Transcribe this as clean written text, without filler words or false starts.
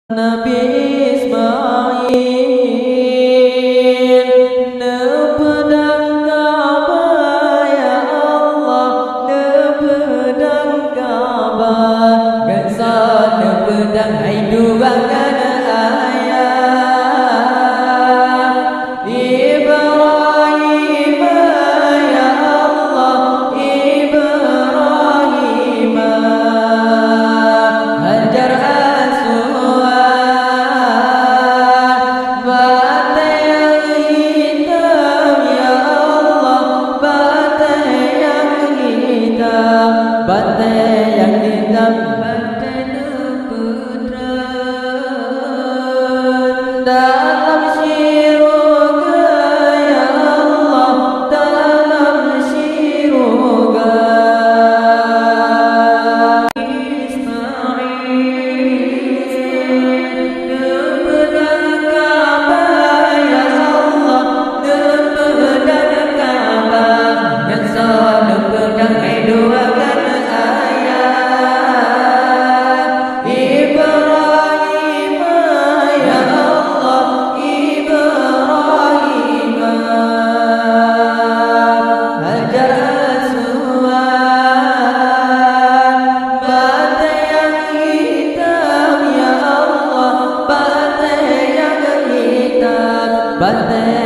Nabi Ismail ne pedang Ka'bah ya Allah, ne pedang Ka'bah gansa ne pedang hai durangan ayat Ibrahim ya Allah, Ibrahim Hajar bantai yang hitam, bantai nepedran dalam syurga ya Allah, dalam syurga Ismail nepedang Ka'bah ya Allah, nepedang Ka'bah yang sah nepedang doakan bantai